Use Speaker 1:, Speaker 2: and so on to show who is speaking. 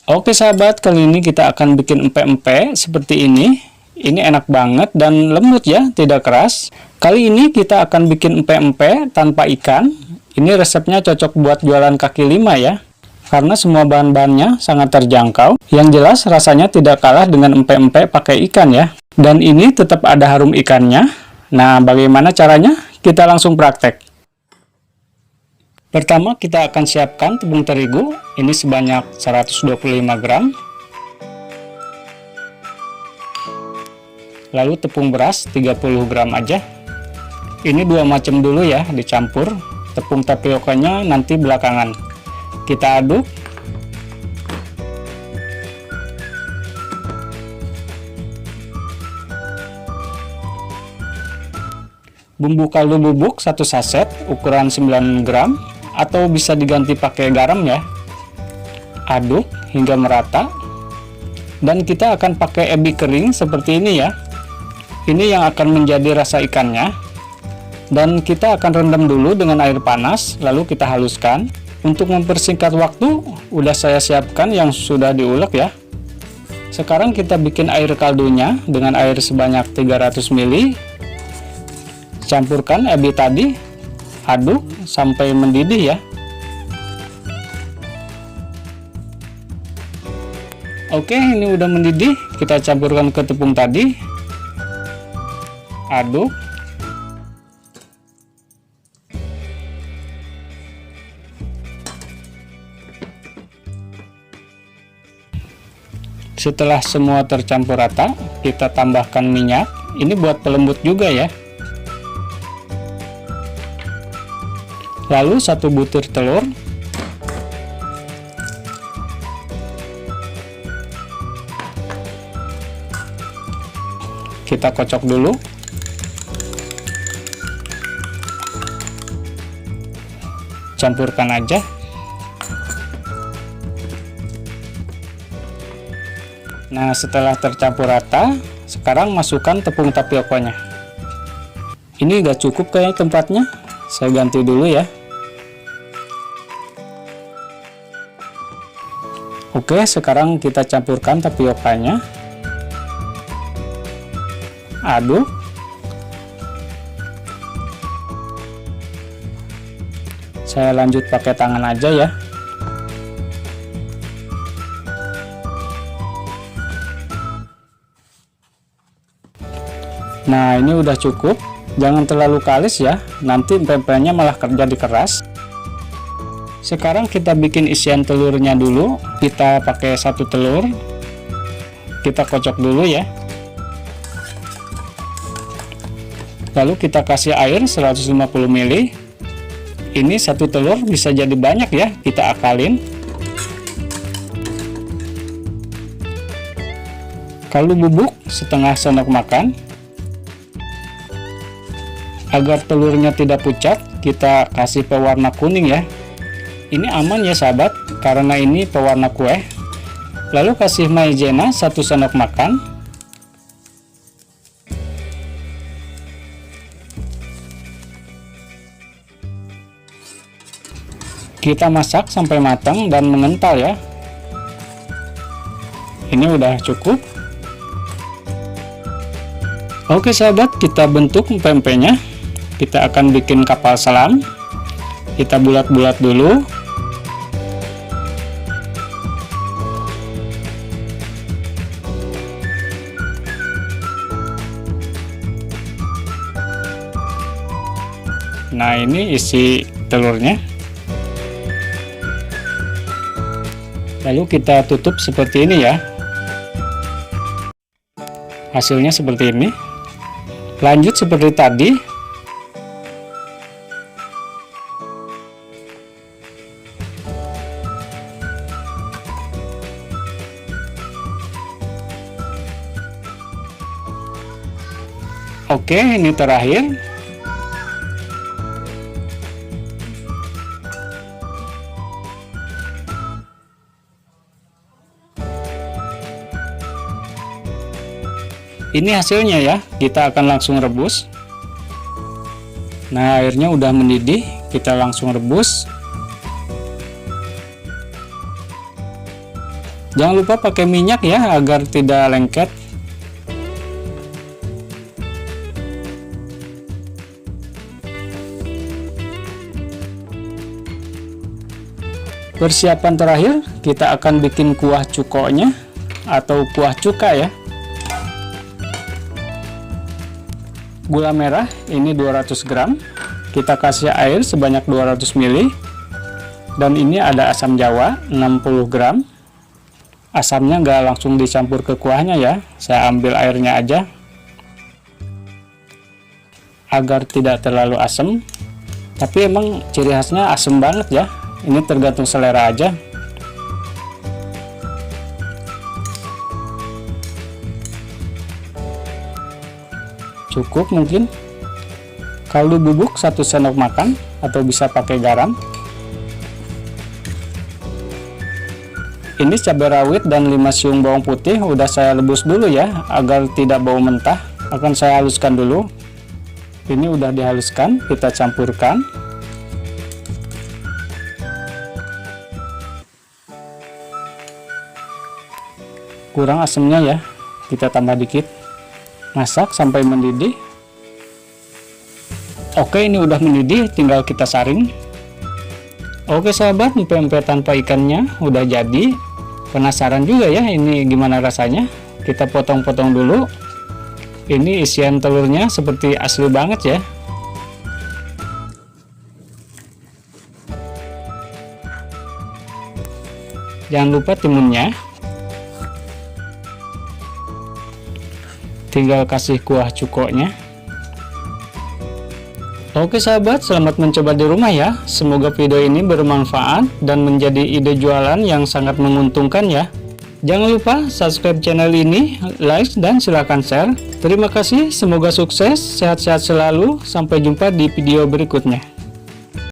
Speaker 1: Oke sahabat, kali ini kita akan bikin empek-empek seperti ini. Ini enak banget dan lembut ya, tidak keras. Kali ini kita akan bikin empek-empek tanpa ikan. Ini resepnya cocok buat jualan kaki lima ya, karena semua bahan-bahannya sangat terjangkau. Yang jelas rasanya tidak kalah dengan empek-empek pakai ikan ya. Dan ini tetap ada harum ikannya. Nah, bagaimana caranya? Kita langsung praktek. Pertama kita akan siapkan tepung terigu, ini sebanyak 125 gram. Lalu tepung beras 30 gram aja. Ini dua macam dulu ya, dicampur. Tepung tapiokanya nanti belakangan. Kita aduk. Bumbu kaldu bubuk 1 saset ukuran 9 gram. Atau bisa diganti pakai garam ya. Aduk hingga merata. Dan kita akan pakai ebi kering seperti ini ya. Ini yang akan menjadi rasa ikannya. Dan kita akan rendam dulu dengan air panas, lalu kita haluskan. Untuk mempersingkat waktu, udah saya siapkan yang sudah diulek ya. Sekarang kita bikin air kaldunya dengan air sebanyak 300 ml. Campurkan ebi tadi. Aduk sampai mendidih ya. Oke, ini udah mendidih. Kita campurkan ke tepung tadi. Aduk. Setelah semua tercampur rata, kita tambahkan minyak. Ini buat pelembut juga ya. Lalu 1 butir telur. Kita kocok dulu. Campurkan aja. Nah, setelah tercampur rata, sekarang masukkan tepung tapiokanya. Ini gak cukup kayaknya tempatnya. Saya ganti dulu ya. Oke, sekarang kita campurkan tapiokanya. Aduk. Saya lanjut pakai tangan aja ya. Nah, ini udah cukup. Jangan terlalu kalis ya, nanti empek-empeknya malah jadi keras. Sekarang kita bikin isian telurnya dulu. Kita pakai 1 telur. Kita kocok dulu ya. Lalu kita kasih air 150 ml. Ini 1 telur bisa jadi banyak ya, kita akalin. Kaldu bubuk setengah sendok makan. Agar telurnya tidak pucat, kita kasih pewarna kuning ya. Ini aman ya sahabat, karena ini pewarna kue. Lalu kasih maizena 1 sendok makan. Kita masak sampai matang dan mengental ya. Ini udah cukup. Oke sahabat, kita bentuk empek-empeknya. Kita akan bikin kapal selam. Kita bulat-bulat dulu. Nah, ini isi telurnya. Lalu kita tutup seperti ini ya. Hasilnya seperti ini. Lanjut seperti tadi. Oke, ini terakhir. Ini hasilnya ya, kita akan langsung rebus. Nah, airnya udah mendidih, kita langsung rebus. Jangan lupa pakai minyak ya agar tidak lengket. Persiapan terakhir, kita akan bikin kuah cukoknya atau kuah cuka ya. Gula merah ini 200 gram. Kita kasih air sebanyak 200 ml. Dan ini ada asam jawa 60 gram. Asamnya nggak langsung dicampur ke kuahnya ya. Saya ambil airnya aja. Agar tidak terlalu asam. Tapi emang ciri khasnya asam banget ya. Ini tergantung selera aja. Cukup mungkin. Kaldu bubuk 1 sendok makan atau bisa pakai garam. Ini cabai rawit dan 5 siung bawang putih udah saya lebus dulu ya agar tidak bau mentah. Akan saya haluskan dulu. Ini udah dihaluskan, kita campurkan. Kurang asamnya ya, kita tambah dikit. Masak sampai mendidih. Oke, ini udah mendidih, tinggal kita saring. Oke sahabat, pempek tanpa ikannya udah jadi. Penasaran juga ya ini gimana rasanya? Kita potong-potong dulu. Ini isian telurnya seperti asli banget ya. Jangan lupa timunnya. Tinggal kasih kuah cukoknya. Oke sahabat, selamat mencoba di rumah ya. Semoga video ini bermanfaat dan menjadi ide jualan yang sangat menguntungkan ya. Jangan lupa subscribe channel ini, like, dan silahkan share. Terima kasih, semoga sukses, sehat-sehat selalu. Sampai jumpa di video berikutnya.